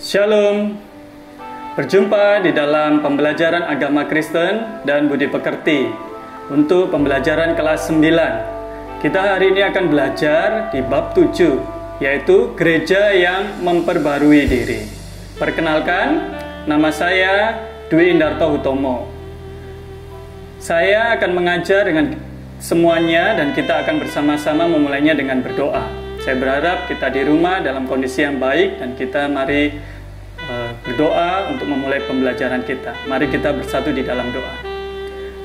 Shalom. Berjumpa di dalam pembelajaran agama Kristen dan budi pekerti untuk pembelajaran kelas 9. Kita hari ini akan belajar di bab 7, yaitu gereja yang memperbarui diri. Perkenalkan, nama saya Dwi Indarto Hutomo. Saya akan mengajar dengan semuanya dan kita akan bersama-sama memulainya dengan berdoa. Saya berharap kita di rumah dalam kondisi yang baik dan kita mari berdoa untuk memulai pembelajaran kita. Mari kita bersatu di dalam doa.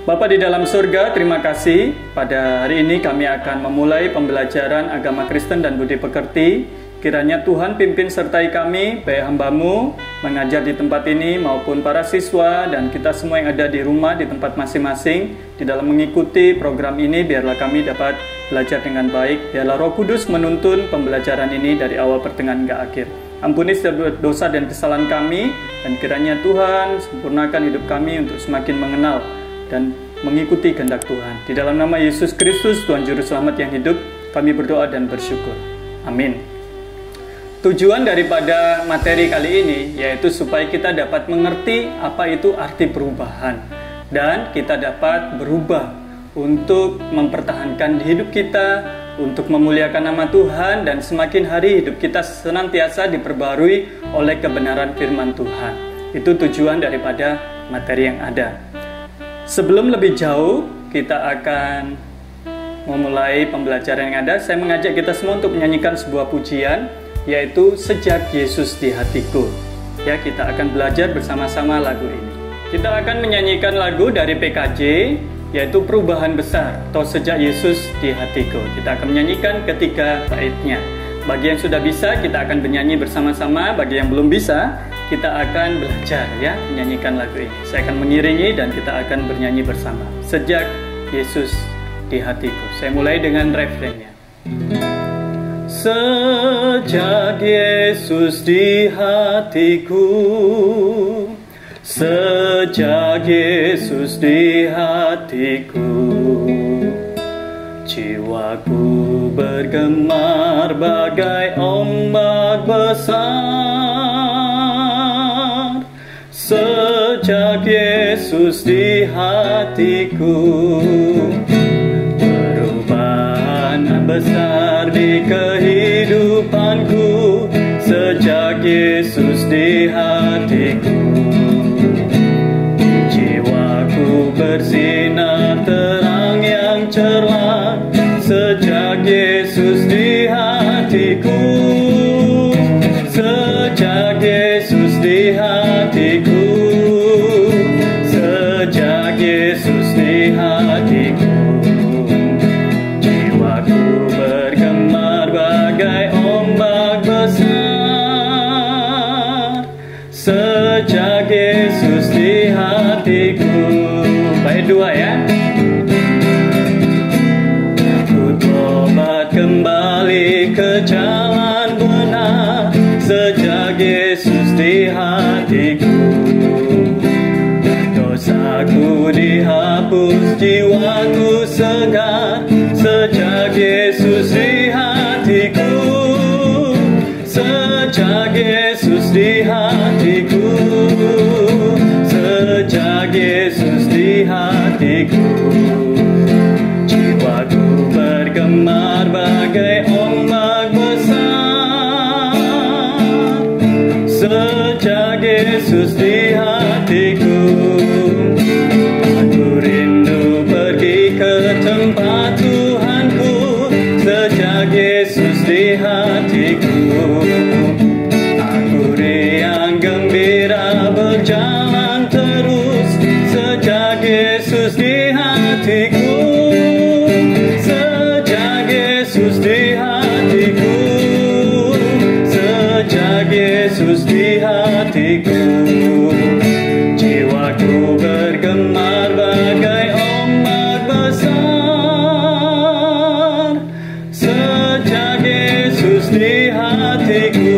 Bapa di dalam surga, terima kasih. Pada hari ini kami akan memulai pembelajaran agama Kristen dan budi pekerti. Kiranya Tuhan pimpin sertai kami, baik hamba-Mu mengajar di tempat ini maupun para siswa dan kita semua yang ada di rumah di tempat masing-masing. Di dalam mengikuti program ini, biarlah kami dapat belajar dengan baik. Biarlah Roh Kudus menuntun pembelajaran ini dari awal pertengahan hingga akhir. Ampuni setiap dosa dan kesalahan kami, dan kiranya Tuhan sempurnakan hidup kami untuk semakin mengenal dan mengikuti kehendak Tuhan. Di dalam nama Yesus Kristus, Tuhan Juru Selamat yang hidup, kami berdoa dan bersyukur. Amin. Tujuan daripada materi kali ini yaitu supaya kita dapat mengerti apa itu arti perubahan dan kita dapat berubah untuk mempertahankan hidup kita, untuk memuliakan nama Tuhan, dan semakin hari hidup kita senantiasa diperbarui oleh kebenaran firman Tuhan. Itu tujuan daripada materi yang ada. Sebelum lebih jauh kita akan memulai pembelajaran yang ada, saya mengajak kita semua untuk menyanyikan sebuah pujian, yaitu Sejak Yesus di Hatiku. Ya, kita akan belajar bersama-sama lagu ini. Kita akan menyanyikan lagu dari PKJ, yaitu Perubahan Besar atau Sejak Yesus di Hatiku. Kita akan menyanyikan ketiga baitnya. Bagi yang sudah bisa, kita akan bernyanyi bersama-sama. Bagi yang belum bisa, kita akan belajar ya menyanyikan lagu ini. Saya akan mengiringi dan kita akan bernyanyi bersama. Sejak Yesus di Hatiku. Saya mulai dengan refrennya. Sejak Yesus di hatiku, sejak Yesus di hatiku, jiwaku bergemar bagai ombak besar. Sejak Yesus di hatiku, perubahan besar di kehidupanku. Sejak Yesus di hatiku, jiwaku bersinar terang yang cerah. Sejak Yesus di hatiku, sejak Yesus di hatiku, sejak Yesus di hatiku, jiwaku bergemar bagai ombak besar. Sejak Yesus di hatiku. Bait dua ya. Aku tobat kembali ke jalan benar. Sejak Yesus di hatiku, dosaku dihapus, jiwaku segar. Sejak Yesus di hatiku, sejak Yesus di hatiku, sejak Yesus di hatiku, jiwaku bergemar bagai ombak besar. Sejak Yesus di hatiku, aku rindu pergi ke tempat Tuhanku. Sejak Yesus di hatiku, aku riang gembira berjalan terus. Sejak Yesus di hatiku, sejak Yesus di hatiku, sejak Yesus di hatiku, jiwaku bergemar bagai ombak besar. Sejak Yesus di hatiku.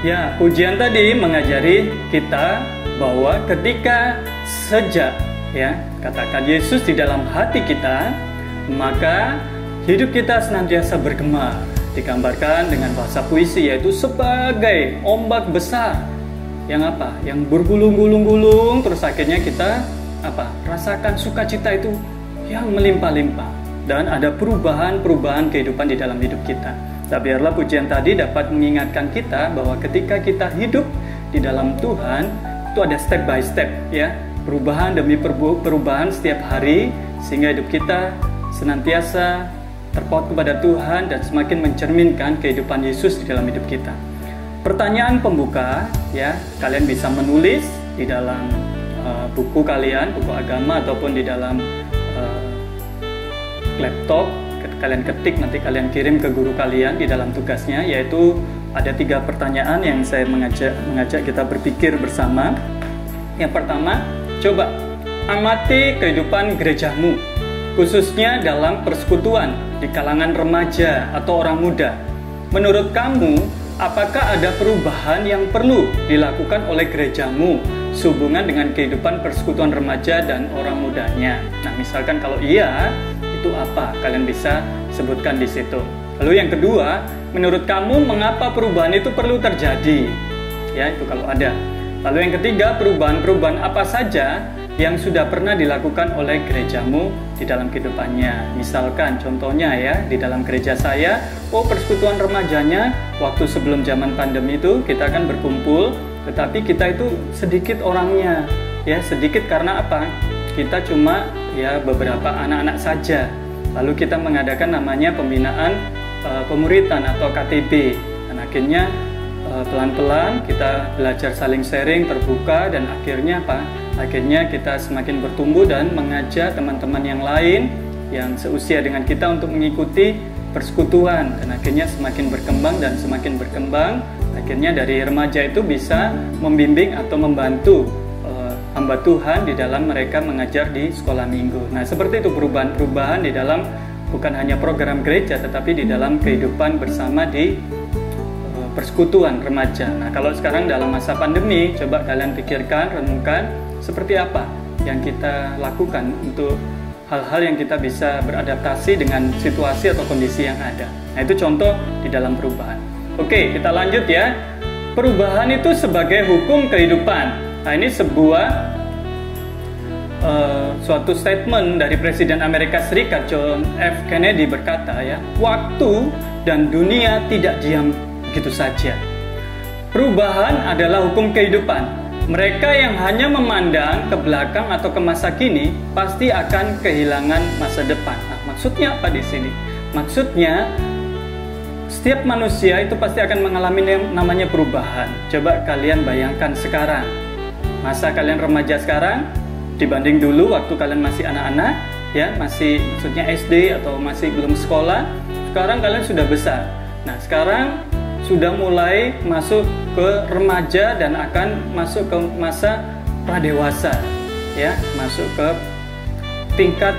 Ya, pujian tadi mengajari kita bahwa ketika sejak ya katakan Yesus di dalam hati kita, maka hidup kita senantiasa bergema digambarkan dengan bahasa puisi, yaitu sebagai ombak besar yang yang bergulung-gulung-gulung, terus akhirnya kita rasakan sukacita itu yang melimpah-limpah, dan ada perubahan kehidupan di dalam hidup kita. Nah, biarlah pujian tadi dapat mengingatkan kita bahwa ketika kita hidup di dalam Tuhan, itu ada step by step, ya, perubahan demi perubahan setiap hari, sehingga hidup kita senantiasa terpaut kepada Tuhan dan semakin mencerminkan kehidupan Yesus di dalam hidup kita. Pertanyaan pembuka, ya, kalian bisa menulis di dalam buku kalian, buku agama, ataupun di dalam laptop. Kalian ketik, nanti kalian kirim ke guru kalian di dalam tugasnya, yaitu ada 3 pertanyaan yang saya mengajak kita berpikir bersama. Yang pertama, coba amati kehidupan gerejamu, khususnya dalam persekutuan di kalangan remaja atau orang muda. Menurut kamu, apakah ada perubahan yang perlu dilakukan oleh gerejamu sehubungan dengan kehidupan persekutuan remaja dan orang mudanya? Nah, misalkan kalau iya, itu apa? Kalian bisa sebutkan di situ. Lalu yang kedua, menurut kamu mengapa perubahan itu perlu terjadi? Ya, itu kalau ada. Lalu yang ketiga, perubahan-perubahan apa saja yang sudah pernah dilakukan oleh gerejamu di dalam kehidupannya. Misalkan contohnya, ya, di dalam gereja saya, persekutuan remajanya waktu sebelum zaman pandemi itu kita akan berkumpul, tetapi kita itu sedikit orangnya, ya, sedikit karena apa? Kita cuma, ya, beberapa anak-anak saja. Lalu kita mengadakan namanya pembinaan pemuritan atau KTB, dan akhirnya pelan-pelan kita belajar saling sharing, terbuka, dan akhirnya akhirnya kita semakin bertumbuh dan mengajak teman-teman yang lain yang seusia dengan kita untuk mengikuti persekutuan, dan akhirnya semakin berkembang dan semakin berkembang. Akhirnya dari remaja itu bisa membimbing atau membantu hamba Tuhan di dalam mereka mengajar di sekolah minggu. Nah, seperti itu perubahan-perubahan di dalam bukan hanya program gereja, tetapi di dalam kehidupan bersama di persekutuan remaja. Nah, kalau sekarang dalam masa pandemi, coba kalian pikirkan, renungkan seperti apa yang kita lakukan untuk hal-hal yang kita bisa beradaptasi dengan situasi atau kondisi yang ada. Nah, itu contoh di dalam perubahan. Oke, kita lanjut, ya. Perubahan itu sebagai hukum kehidupan. Nah, ini sebuah suatu statement dari Presiden Amerika Serikat John F. Kennedy berkata, ya, waktu dan dunia tidak diam begitu saja. Perubahan adalah hukum kehidupan. Mereka yang hanya memandang ke belakang atau ke masa kini pasti akan kehilangan masa depan. Nah, maksudnya apa di sini? Maksudnya setiap manusia itu pasti akan mengalami yang namanya perubahan. Coba kalian bayangkan sekarang, masa kalian remaja sekarang dibanding dulu waktu kalian masih anak-anak, ya, masih maksudnya SD atau masih belum sekolah. Sekarang kalian sudah besar. Nah, sekarang sudah mulai masuk ke remaja dan akan masuk ke masa pradewasa, ya, masuk ke tingkat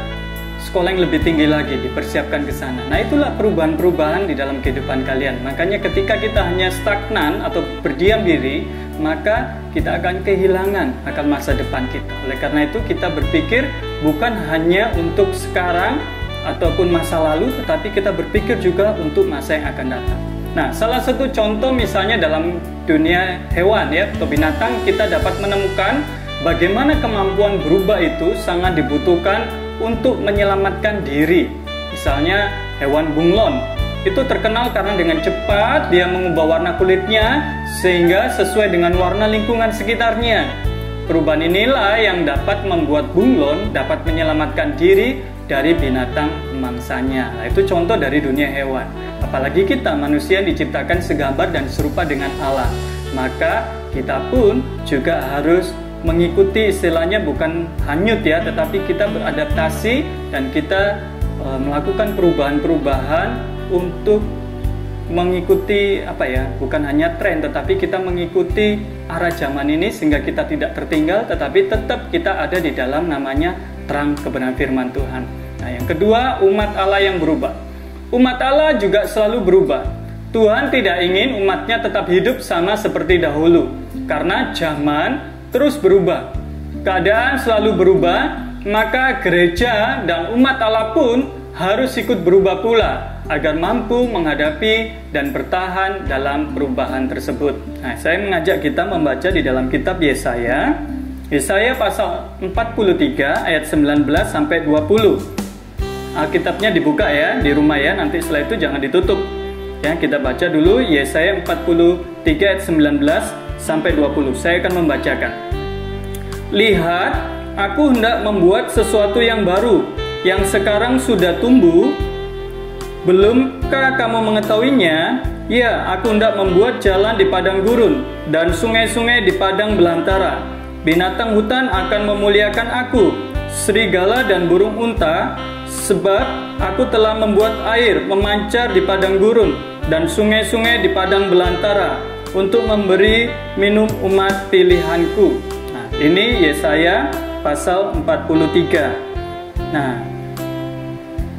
sekolah yang lebih tinggi lagi, dipersiapkan ke sana. Nah, itulah perubahan-perubahan di dalam kehidupan kalian. Makanya ketika kita hanya stagnan atau berdiam diri, maka kita akan kehilangan akan masa depan kita. Oleh karena itu kita berpikir bukan hanya untuk sekarang ataupun masa lalu, tetapi kita berpikir juga untuk masa yang akan datang. Nah, salah satu contoh misalnya dalam dunia hewan, ya, atau binatang, kita dapat menemukan bagaimana kemampuan berubah itu sangat dibutuhkan untuk menyelamatkan diri. Misalnya hewan bunglon itu terkenal karena dengan cepat dia mengubah warna kulitnya sehingga sesuai dengan warna lingkungan sekitarnya. Perubahan inilah yang dapat membuat bunglon dapat menyelamatkan diri dari binatang mangsanya. Nah, itu contoh dari dunia hewan. Apalagi kita manusia diciptakan segambar dan serupa dengan Allah. Maka kita pun juga harus mengikuti, istilahnya bukan hanyut, ya, tetapi kita beradaptasi dan kita melakukan perubahan-perubahan untuk mengikuti bukan hanya tren, tetapi kita mengikuti arah zaman ini sehingga kita tidak tertinggal, tetapi tetap kita ada di dalam namanya terang kebenaran firman Tuhan. Nah, yang kedua, umat Allah yang berubah. Umat Allah juga selalu berubah. Tuhan tidak ingin umatnya tetap hidup sama seperti dahulu, karena zaman terus berubah, keadaan selalu berubah, maka gereja dan umat Allah pun harus ikut berubah pula. agar mampu menghadapi dan bertahan dalam perubahan tersebut. Nah, saya mengajak kita membaca di dalam kitab Yesaya. Yesaya pasal 43 ayat 19 sampai 20. Alkitabnya dibuka ya di rumah ya, nanti setelah itu jangan ditutup. Ya, kita baca dulu Yesaya 43 ayat 19 sampai 20. Saya akan membacakan. Lihat, aku hendak membuat sesuatu yang baru, yang sekarang sudah tumbuh. Belumkah kamu mengetahuinya? Ya, aku hendak membuat jalan di padang gurun dan sungai-sungai di padang belantara. Binatang hutan akan memuliakan aku, serigala dan burung unta, sebab aku telah membuat air memancar di padang gurun dan sungai-sungai di padang belantara untuk memberi minum umat pilihanku. Nah, ini Yesaya pasal 43. Nah,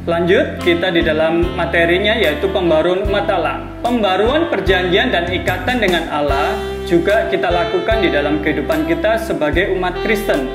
lanjut kita di dalam materinya, yaitu pembaruan umat Allah. Pembaruan perjanjian dan ikatan dengan Allah juga kita lakukan di dalam kehidupan kita sebagai umat Kristen.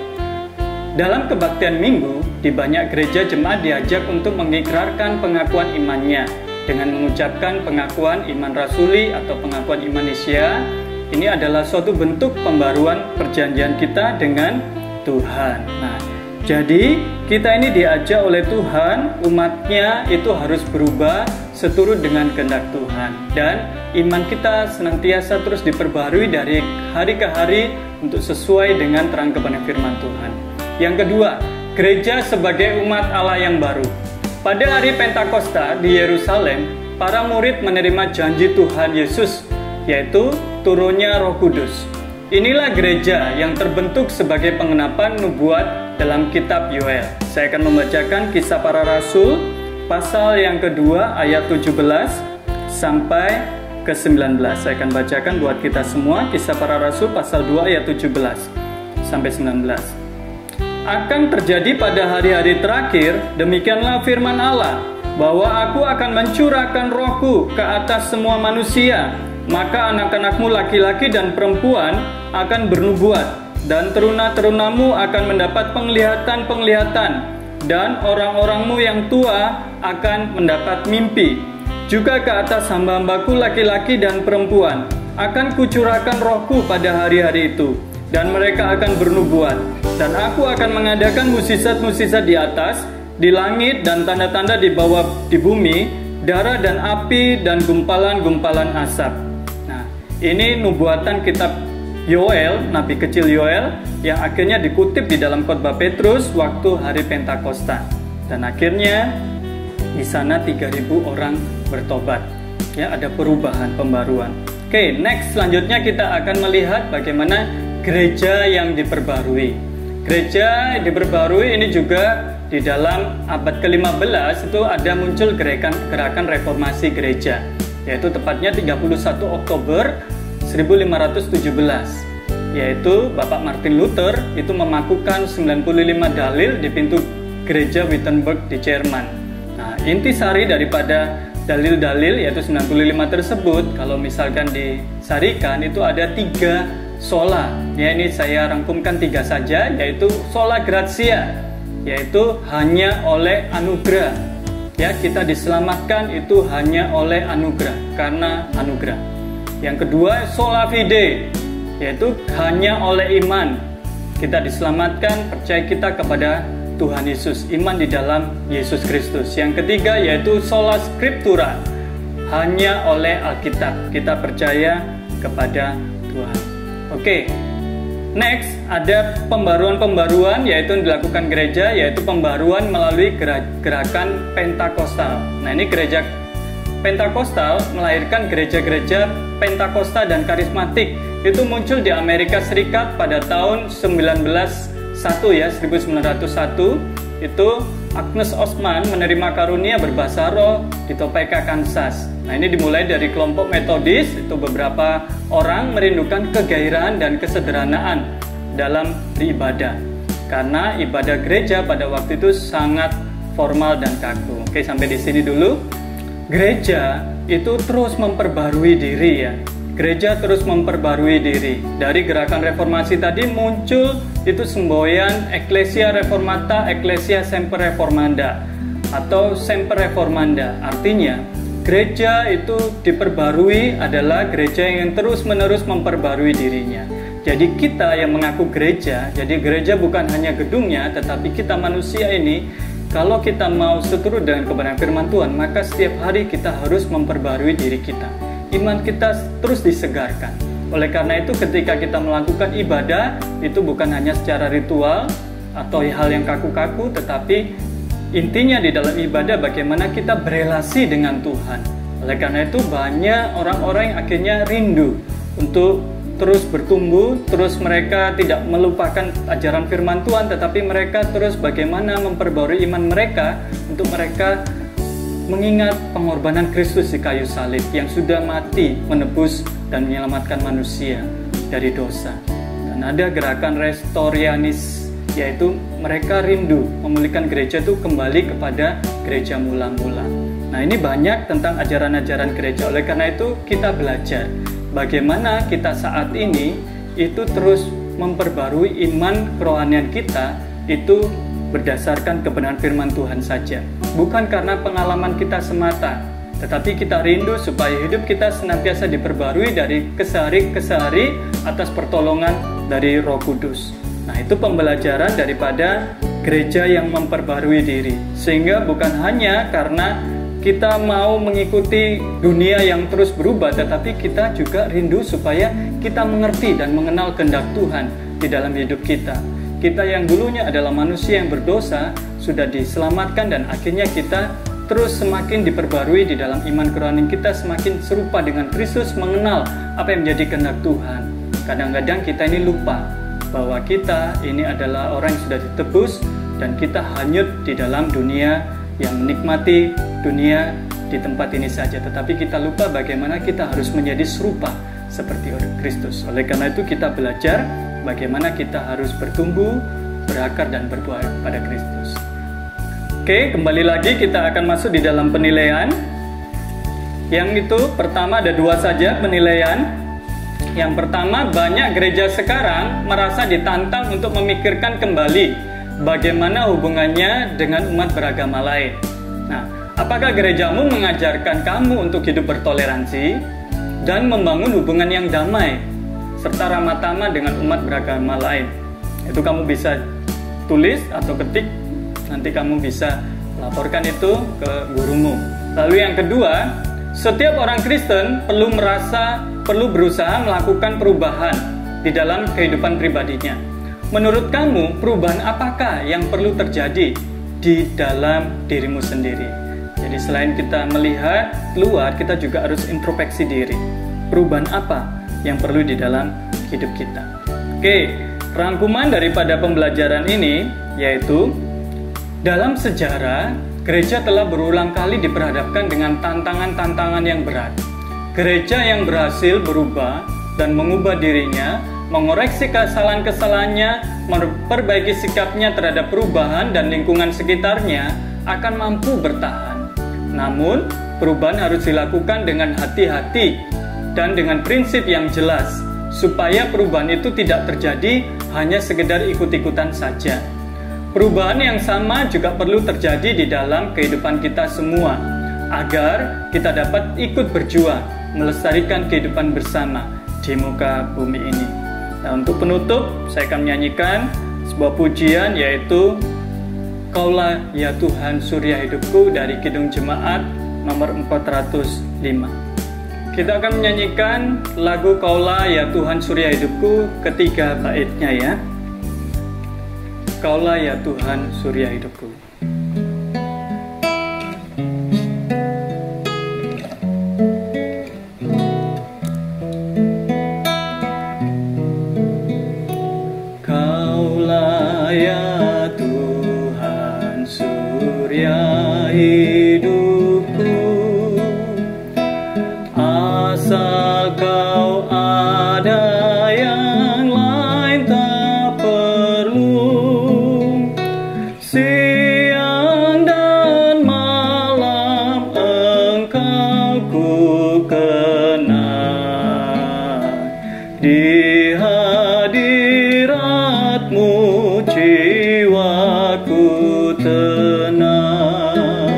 Dalam kebaktian minggu, di banyak gereja jemaat diajak untuk mengikrarkan pengakuan imannya dengan mengucapkan pengakuan iman rasuli atau pengakuan iman Nisya. Ini adalah suatu bentuk pembaruan perjanjian kita dengan Tuhan. Nah, jadi kita ini diajak oleh Tuhan, umatnya itu harus berubah seturut dengan kehendak Tuhan. Dan iman kita senantiasa terus diperbarui dari hari ke hari untuk sesuai dengan terang kebenaran firman Tuhan. Yang kedua, gereja sebagai umat Allah yang baru. Pada hari Pentakosta di Yerusalem, para murid menerima janji Tuhan Yesus, yaitu turunnya Roh Kudus. Inilah gereja yang terbentuk sebagai pengenapan nubuat dalam kitab Yoel. Saya akan membacakan Kisah Para Rasul pasal yang kedua ayat 17 sampai ke 19. Saya akan bacakan buat kita semua Kisah Para Rasul pasal 2 ayat 17 sampai 19. Akan terjadi pada hari-hari terakhir, demikianlah firman Allah, bahwa aku akan mencurahkan rohku ke atas semua manusia. Maka anak-anakmu laki-laki dan perempuan akan bernubuat, dan teruna-terunamu akan mendapat penglihatan-penglihatan, dan orang-orangmu yang tua akan mendapat mimpi. Juga ke atas hamba-hambaku laki-laki dan perempuan akan kucurahkan rohku pada hari-hari itu, dan mereka akan bernubuat. Dan aku akan mengadakan mukjizat-mukjizat di atas, di langit, dan tanda-tanda di bawah di bumi, darah dan api dan gumpalan-gumpalan asap. Nah, ini nubuatan kitab Yoel, Nabi kecil Yoel, yang akhirnya dikutip di dalam khotbah Petrus waktu hari Pentakosta. Dan akhirnya di sana 3.000 orang bertobat. Ya, ada perubahan, pembaruan. Oke, next selanjutnya kita akan melihat bagaimana gereja yang diperbarui. Gereja diperbarui ini juga di dalam abad ke-15 itu ada muncul gerakan reformasi gereja, yaitu tepatnya 31 Oktober 1517, yaitu Bapak Martin Luther itu memakukan 95 dalil di pintu gereja Wittenberg di Jerman. Nah, intisari daripada dalil-dalil yaitu 95 tersebut, kalau misalkan disarikan itu ada 3 sola, ya ini saya rangkumkan 3 saja, yaitu sola gratia, yaitu hanya oleh anugerah. Ya, kita diselamatkan itu hanya oleh anugerah, karena anugerah. Yang kedua, sola fide, yaitu hanya oleh iman. Kita diselamatkan, percaya kita kepada Tuhan Yesus, iman di dalam Yesus Kristus. Yang ketiga yaitu sola scriptura, hanya oleh Alkitab. Kita percaya kepada Tuhan. Oke, next ada pembaruan-pembaruan yaitu yang dilakukan gereja, yaitu pembaruan melalui gerakan Pentakostal. Nah, ini gereja Pentakostal melahirkan gereja-gereja Pentakosta dan karismatik. Itu muncul di Amerika Serikat pada tahun 1901 itu Agnes Osman menerima karunia berbahasa roh di Topeka, Kansas. Nah, ini dimulai dari kelompok Metodis, itu beberapa orang merindukan kegairahan dan kesederhanaan dalam beribadah. Karena ibadah gereja pada waktu itu sangat formal dan kaku. Oke, sampai di sini dulu. Gereja itu terus memperbarui diri ya. Gereja terus memperbarui diri. Dari gerakan reformasi tadi muncul itu semboyan Ecclesia Reformata, Ecclesia Semper Reformanda. atau semper reformanda. Artinya, gereja itu diperbarui adalah gereja yang terus-menerus memperbarui dirinya. Jadi kita yang mengaku gereja, jadi gereja bukan hanya gedungnya, tetapi kita manusia ini, kalau kita mau seturut dengan kebenaran firman Tuhan, maka setiap hari kita harus memperbarui diri kita. Iman kita terus disegarkan. Oleh karena itu ketika kita melakukan ibadah, itu bukan hanya secara ritual atau hal yang kaku-kaku, tetapi intinya di dalam ibadah bagaimana kita berelasi dengan Tuhan. Oleh karena itu banyak orang-orang yang akhirnya rindu untuk terus bertumbuh, terus mereka tidak melupakan ajaran firman Tuhan, tetapi mereka terus bagaimana memperbarui iman mereka untuk mereka mengingat pengorbanan Kristus di kayu salib yang sudah mati menebus dan menyelamatkan manusia dari dosa. Dan ada gerakan restorianis, yaitu mereka rindu memulihkan gereja itu kembali kepada gereja mula-mula. Nah, ini banyak tentang ajaran-ajaran gereja. Oleh karena itu kita belajar bagaimana kita saat ini itu terus memperbarui iman kerohanian kita itu berdasarkan kebenaran firman Tuhan saja. Bukan karena pengalaman kita semata, tetapi kita rindu supaya hidup kita senantiasa diperbarui dari kesehari ke sehari atas pertolongan dari Roh Kudus. Nah, itu pembelajaran daripada gereja yang memperbarui diri. Sehingga bukan hanya karena kita mau mengikuti dunia yang terus berubah, tetapi kita juga rindu supaya kita mengerti dan mengenal kehendak Tuhan di dalam hidup kita. Kita yang dulunya adalah manusia yang berdosa, sudah diselamatkan dan akhirnya kita terus semakin diperbarui di dalam iman kerohanian kita, semakin serupa dengan Kristus, mengenal apa yang menjadi kehendak Tuhan. Kadang-kadang kita ini lupa bahwa kita ini adalah orang yang sudah ditebus dan kita hanyut di dalam dunia yang menikmati dunia di tempat ini saja, tetapi kita lupa bagaimana kita harus menjadi serupa seperti Kristus. Oleh karena itu kita belajar bagaimana kita harus bertumbuh, berakar dan berbuah pada Kristus. Oke, kembali lagi kita akan masuk di dalam penilaian. Yang itu pertama ada dua saja penilaian. Yang pertama, banyak gereja sekarang merasa ditantang untuk memikirkan kembali bagaimana hubungannya dengan umat beragama lain. Nah, apakah gerejamu mengajarkan kamu untuk hidup bertoleransi dan membangun hubungan yang damai serta ramah tamah dengan umat beragama lain? Itu kamu bisa tulis atau ketik, nanti kamu bisa laporkan itu ke gurumu. Lalu yang kedua, setiap orang Kristen perlu berusaha melakukan perubahan di dalam kehidupan pribadinya. Menurut kamu, perubahan apakah yang perlu terjadi di dalam dirimu sendiri? Jadi selain kita melihat keluar, kita juga harus introspeksi diri. Perubahan apa yang perlu di dalam hidup kita? Oke, rangkuman daripada pembelajaran ini yaitu dalam sejarah, gereja telah berulang kali diperhadapkan dengan tantangan-tantangan yang berat. Gereja yang berhasil berubah dan mengubah dirinya, mengoreksi kesalahan-kesalahannya, memperbaiki sikapnya terhadap perubahan dan lingkungan sekitarnya, akan mampu bertahan. Namun, perubahan harus dilakukan dengan hati-hati dan dengan prinsip yang jelas, supaya perubahan itu tidak terjadi hanya sekedar ikut-ikutan saja. Perubahan yang sama juga perlu terjadi di dalam kehidupan kita semua, agar kita dapat ikut berjuang melestarikan kehidupan bersama di muka bumi ini. Nah, untuk penutup, saya akan menyanyikan sebuah pujian yaitu Kaulah ya Tuhan Surya Hidupku dari Kidung Jemaat nomor 405. Kita akan menyanyikan lagu Kaulah ya Tuhan Surya Hidupku, ketiga baitnya ya. Kaulah ya Tuhan Surya Hidupku. Kaulah ya Tuhan Surya Hidupku, asal Kau ada yang lain tak perlu. Siang dan malam Engkau ku kenal, di hadirat-Mu jiwaku tenang.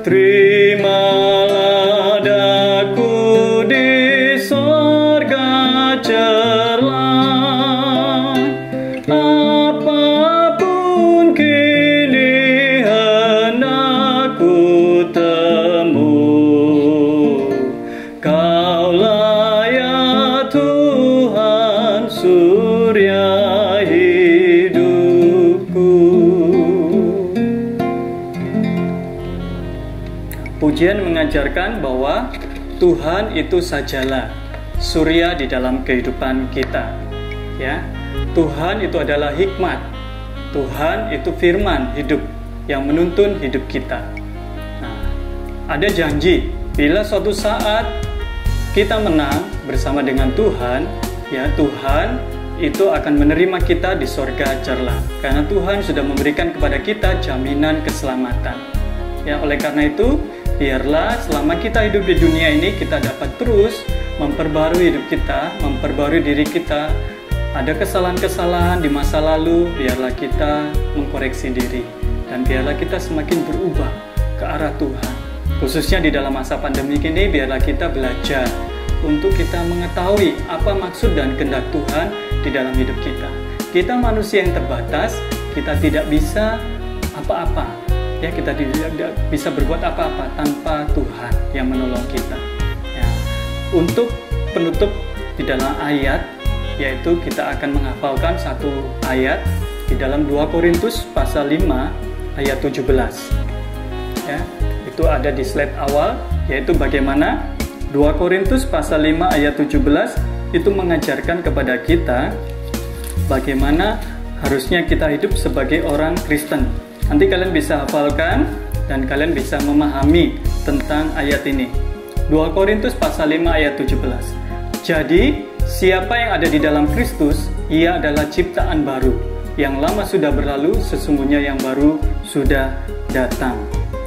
Terimalah daku di sorga cerlah, apapun kini hendak ku temu. Kaulah ya Tuhan surya hidupku. Pujian mengajarkan bahwa Tuhan itu sajalah surya di dalam kehidupan kita. Ya, Tuhan itu adalah hikmat. Tuhan itu firman hidup yang menuntun hidup kita. Nah, ada janji bila suatu saat kita menang bersama dengan Tuhan, ya Tuhan itu akan menerima kita di sorga cerlah. Karena Tuhan sudah memberikan kepada kita jaminan keselamatan. Ya, oleh karena itu biarlah selama kita hidup di dunia ini kita dapat terus memperbarui hidup kita, memperbarui diri kita. Ada kesalahan-kesalahan di masa lalu, biarlah kita mengkoreksi diri. Dan biarlah kita semakin berubah ke arah Tuhan. Khususnya di dalam masa pandemi ini, biarlah kita belajar untuk kita mengetahui apa maksud dan kehendak Tuhan di dalam hidup kita. Kita manusia yang terbatas, kita tidak bisa apa-apa. Ya, kita tidak bisa berbuat apa-apa tanpa Tuhan yang menolong kita. Ya, untuk penutup di dalam ayat, yaitu kita akan menghafalkan satu ayat di dalam 2 Korintus pasal 5 ayat 17. Ya, itu ada di slide awal, yaitu bagaimana 2 Korintus pasal 5 ayat 17 itu mengajarkan kepada kita bagaimana harusnya kita hidup sebagai orang Kristen. Nanti kalian bisa hafalkan dan kalian bisa memahami tentang ayat ini. 2 Korintus pasal 5 ayat 17. Jadi, siapa yang ada di dalam Kristus, ia adalah ciptaan baru. Yang lama sudah berlalu, sesungguhnya yang baru sudah datang.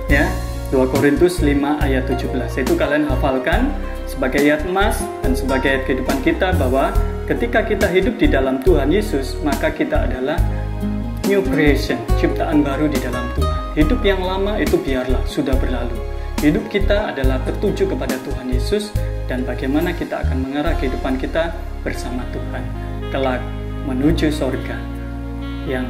Ya, 2 Korintus 5 ayat 17. Itu kalian hafalkan sebagai ayat emas dan sebagai ayat kehidupan kita, bahwa ketika kita hidup di dalam Tuhan Yesus, maka kita adalah new creation, ciptaan baru di dalam Tuhan. Hidup yang lama itu biarlah sudah berlalu. Hidup kita adalah tertuju kepada Tuhan Yesus dan bagaimana kita akan mengarah kehidupan kita bersama Tuhan kelak menuju sorga yang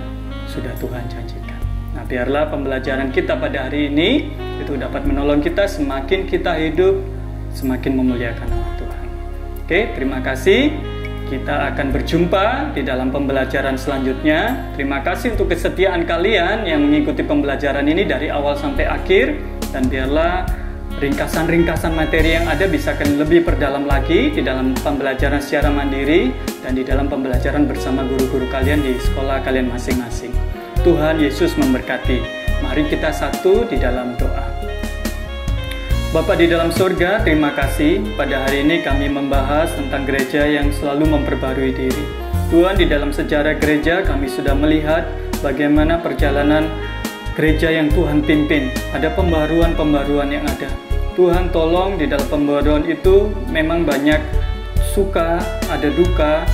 sudah Tuhan janjikan. Nah, biarlah pembelajaran kita pada hari ini itu dapat menolong kita semakin kita hidup semakin memuliakan nama Tuhan. Oke, terima kasih. Kita akan berjumpa di dalam pembelajaran selanjutnya. Terima kasih untuk kesetiaan kalian yang mengikuti pembelajaran ini dari awal sampai akhir. Dan biarlah ringkasan-ringkasan materi yang ada bisa kalian lebih perdalam lagi di dalam pembelajaran secara mandiri dan di dalam pembelajaran bersama guru-guru kalian di sekolah kalian masing-masing. Tuhan Yesus memberkati. Mari kita satu di dalam doa. Bapa di dalam surga, terima kasih pada hari ini kami membahas tentang gereja yang selalu memperbarui diri. Tuhan, di dalam sejarah gereja kami sudah melihat bagaimana perjalanan gereja yang Tuhan pimpin. Ada pembaruan-pembaruan yang ada. Tuhan tolong di dalam pembaruan itu memang banyak suka, ada duka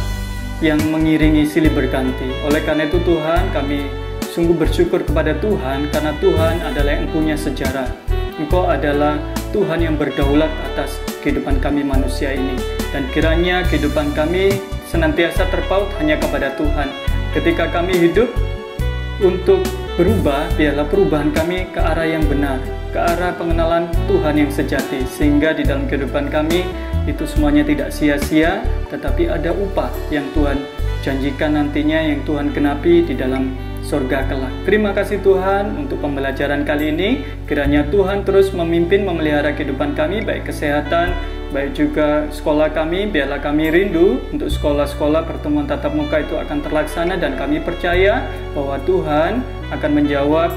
yang mengiringi silih berganti. Oleh karena itu Tuhan, kami sungguh bersyukur kepada Tuhan karena Tuhan adalah yang punya sejarah. Engkau adalah Tuhan yang berdaulat atas kehidupan kami manusia ini. Dan kiranya kehidupan kami senantiasa terpaut hanya kepada Tuhan. Ketika kami hidup untuk berubah, biarlah perubahan kami ke arah yang benar, ke arah pengenalan Tuhan yang sejati. Sehingga di dalam kehidupan kami itu semuanya tidak sia-sia, tetapi ada upah yang Tuhan janjikan nantinya, yang Tuhan genapi di dalam surga kelak. Terima kasih Tuhan untuk pembelajaran kali ini. Kiranya Tuhan terus memimpin, memelihara kehidupan kami, baik kesehatan, baik juga sekolah kami. Biarlah kami rindu untuk sekolah-sekolah pertemuan tatap muka itu akan terlaksana, dan kami percaya bahwa Tuhan akan menjawab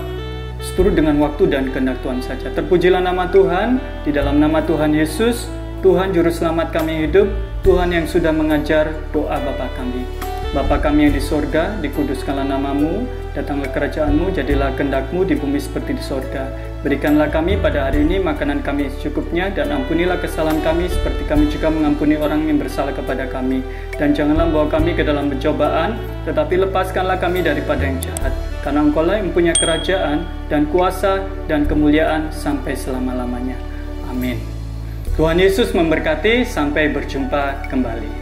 seturut dengan waktu dan kehendak Tuhan saja. Terpujilah nama Tuhan. Di dalam nama Tuhan Yesus, Tuhan Juru Selamat kami hidup, Tuhan yang sudah mengajar doa Bapa kami. Bapa kami yang di sorga, dikuduskanlah namamu, datanglah kerajaanmu, jadilah kehendak-mu di bumi seperti di sorga. Berikanlah kami pada hari ini makanan kami secukupnya, dan ampunilah kesalahan kami seperti kami juga mengampuni orang yang bersalah kepada kami. Dan janganlah membawa kami ke dalam pencobaan, tetapi lepaskanlah kami daripada yang jahat. Karena Engkau-lah yang punya kerajaan, dan kuasa, dan kemuliaan sampai selama-lamanya. Amin. Tuhan Yesus memberkati, sampai berjumpa kembali.